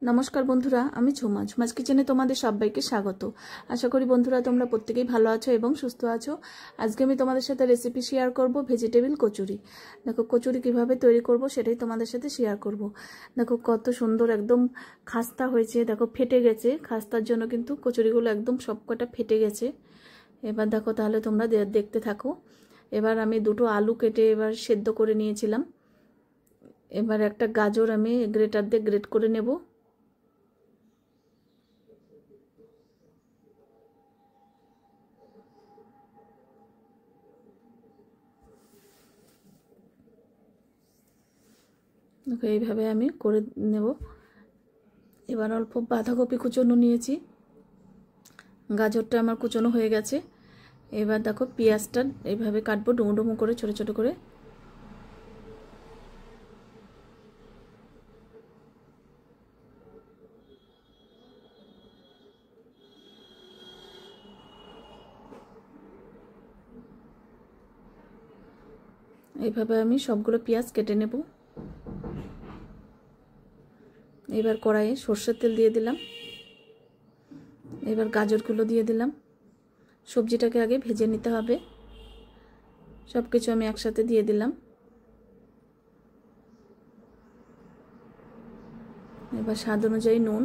নমস্কার বন্ধুরা, আমি ঝুমা ঝুমাজ কিচেনে তোমাদের সবাইকে স্বাগত। আশা করি বন্ধুরা তোমরা প্রত্যেকেই ভালো আছো এবং সুস্থ আছো। আজকে আমি তোমাদের সাথে রেসিপি শেয়ার করব ভেজিটেবল কচুরি। দেখো কচুরি কিভাবে তৈরি করব সেটাই তোমাদের সাথে শেয়ার করব। দেখো কত সুন্দর একদম খাস্তা হয়েছে, দেখো ফেটে গেছে। খাস্তার জন্য কিন্তু কচুরিগুলো একদম সবকটা ফেটে গেছে। এবার দেখো তাহলে তোমরা দেখতে থাকো। এবার আমি দুটো আলু কেটে এবার সেদ্ধ করে নিয়েছিলাম। এবার একটা গাজর আমি গ্রেটার দিয়ে গ্রেট করে নেব। এইভাবে আমি করে নেব। এবার অল্প বাঁধাকপি কুচনো নিয়েছি, গাজরটা আমার কুচনো হয়ে গেছে। এবার দেখো পেঁয়াজটা এইভাবে কাটবো ডুমো ডুমো করে, ছোট ছোট করে। এইভাবে আমি সবগুলো পেঁয়াজ কেটে নেব। এবার কড়াইয়ে সর্ষের তেল দিয়ে দিলাম। এবার গাজরগুলো দিয়ে দিলাম। সবজিটাকে আগে ভেজে নিতে হবে। সব কিছু আমি একসাথে দিয়ে দিলাম। এবার স্বাদ অনুযায়ী নুন।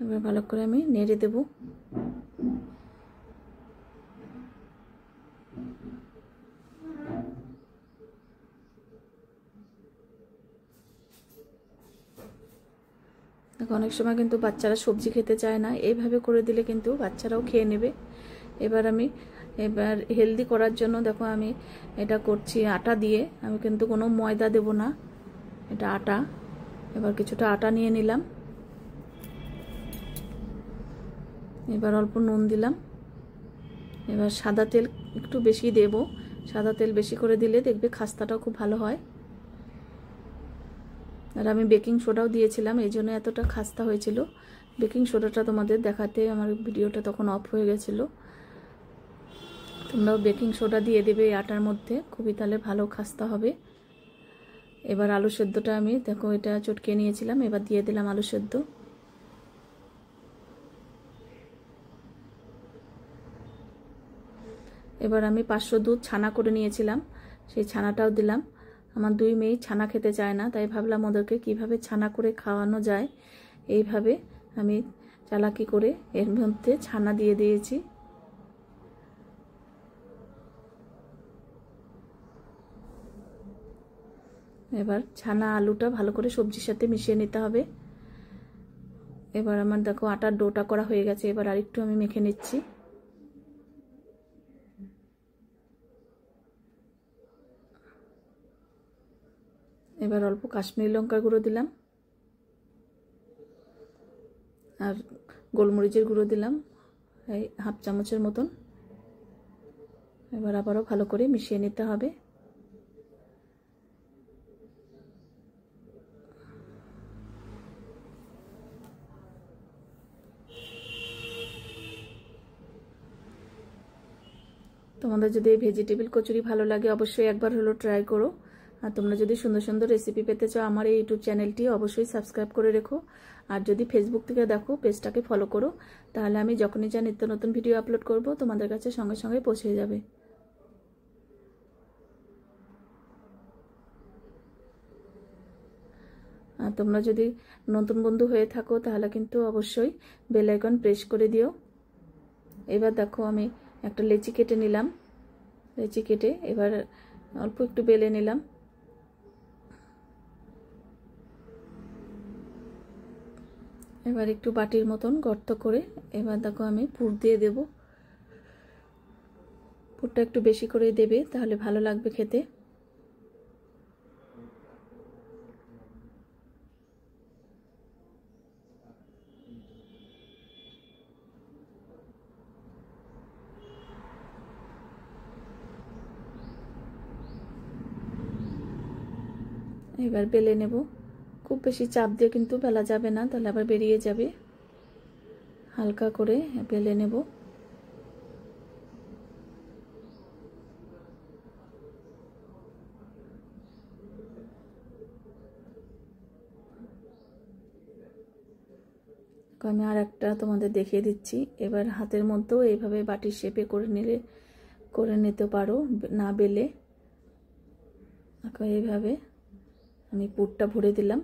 এবার ভালো করে আমি নেড়ে দেব। অনেক সময় কিন্তু বাচ্চারা সবজি খেতে চায় না, এইভাবে করে দিলে কিন্তু বাচ্চারাও খেয়ে নেবে। এবার হেলদি করার জন্য দেখো আমি এটা করছি আটা দিয়ে। আমি কিন্তু কোনো ময়দা দেব না, এটা আটা। এবার কিছুটা আটা নিয়ে নিলাম। এবার অল্প নুন দিলাম। এবার সাদা তেল একটু বেশি দেব। সাদা তেল বেশি করে দিলে দেখবে খাস্তাটাও খুব ভালো হয়। আর আমি বেকিং সোডাও দিয়েছিলাম, এই জন্য এতটা খাস্তা হয়েছিল। বেকিং সোডাটা তোমাদের দেখাতে আমার ভিডিওটা তখন অফ হয়ে গেছিল। তোমরাও বেকিং সোডা দিয়ে দেবে এই আটার মধ্যে, খুবই তাহলে ভালো খাস্তা হবে। এবার আলু সেদ্ধটা আমি দেখো এটা চটকে নিয়েছিলাম, এবার দিয়ে দিলাম আলু সেদ্ধ। এবার আমি 500 দুধ ছানা করে নিয়েছিলাম, সেই ছানাটাও দিলাম। আমার দুই মেয়ে ছানা খেতে চায় না, তাই ভাবলাম ওদেরকে কিভাবে ছানা করে খাওয়ানো যায়। এইভাবে আমি চালাকি করে এর মধ্যে ছানা দিয়ে দিয়েছি। এবার ছানা আলুটা ভালো করে সবজির সাথে মিশিয়ে নিতে হবে। এবার আমার দেখো আটার ডোটা করা হয়ে গেছে। এবার আরেকটু আমি মেখে নিচ্ছি। এবার অল্প কাশ্মীরি লঙ্কার গুঁড়ো দিলাম আর গোলমরিচের গুঁড়ো দিলাম এই হাফ চামচের মতন। এবার আবারও ভালো করে মিশিয়ে নিতে হবে। তোমাদের যদি এই ভেজিটেবল কচুরি ভালো লাগে অবশ্যই একবার হলো ট্রাই করো। আর তোমরা যদি সুন্দর সুন্দর রেসিপি পেতে চাও আমার এই ইউটিউব চ্যানেলটি অবশ্যই সাবস্ক্রাইব করে রেখো। আর যদি ফেসবুক থেকে দেখো পেজটাকে ফলো করো, তাহলে আমি যখনই যা নিত্য নতুন ভিডিও আপলোড করব তোমাদের কাছে সঙ্গে সঙ্গে পৌঁছে যাবে। আর তোমরা যদি নতুন বন্ধু হয়ে থাকো তাহলে কিন্তু অবশ্যই বেল আইকন প্রেস করে দিও। এবার দেখো আমি একটা লেচি কেটে নিলাম। লেচি কেটে এবার অল্প একটু বেলে নিলাম। এবার একটু বাটির মতন গর্ত করে এবার দেখো আমি পুর দিয়ে দেব। পুরটা একটু বেশি করে দেবে, তাহলে ভালো লাগবে খেতে। এবার বেলে নেব। খুব বেশি চাপ দিয়ে কিন্তু বেলা যাবে না, তাহলে আবার বেরিয়ে যাবে। হালকা করে বেলে নেব। আমি আর একটা তোমাদের দেখিয়ে দিচ্ছি। এবার হাতের মধ্যেও এইভাবে বাটির শেপে করে নিতে পারো, না বেলে। এইভাবে আমি পুরটা ভরে দিলাম।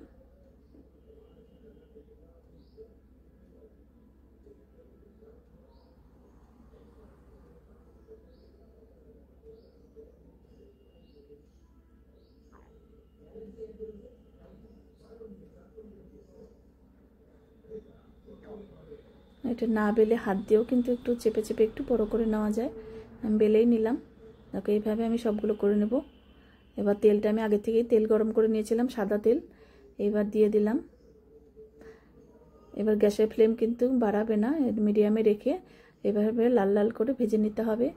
এটা না বেলে হাত দিয়েও কিন্তু একটু চেপে চেপে একটু বড় করে নেওয়া যায়। আমি বেলেই নিলাম। দেখো এইভাবে আমি সবগুলো করে নেব। এবার তেলটা আমি আগে থেকেই তেল গরম করে নিয়েছিলাম, সাদা তেল। এবার দিয়ে দিলাম। এবার গ্যাসের ফ্লেম কিন্তু বাড়াবে না, মিডিয়ামে রেখে এভাবে লাল লাল করে ভেজে নিতে হবে।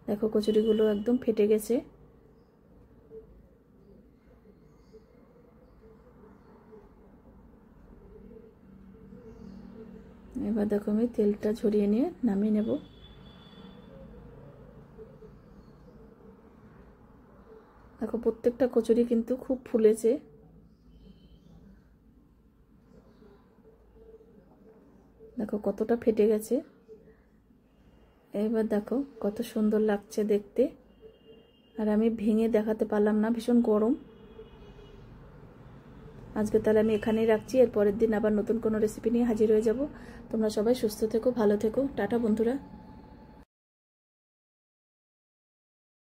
দেখো কচুরিগুলো একদম ফেটে গেছে। এবার দেখো আমি তেলটা ঝরিয়ে নিয়ে নামিয়ে নেব। দেখো প্রত্যেকটা কচুরি কিন্তু খুব ফুলেছে। দেখো কতটা ফেটে গেছে। এবার দেখো কত সুন্দর লাগছে দেখতে। আর আমি ভেঙে দেখাতে পারলাম না, ভীষণ গরম। আজকে তাহলে আমি এখানেই রাখছি। এর পরের দিন আবার নতুন কোনো রেসিপি নিয়ে হাজির হয়ে যাব। তোমরা সবাই সুস্থ থেকো, ভালো থেকো। টাটা বন্ধুরা।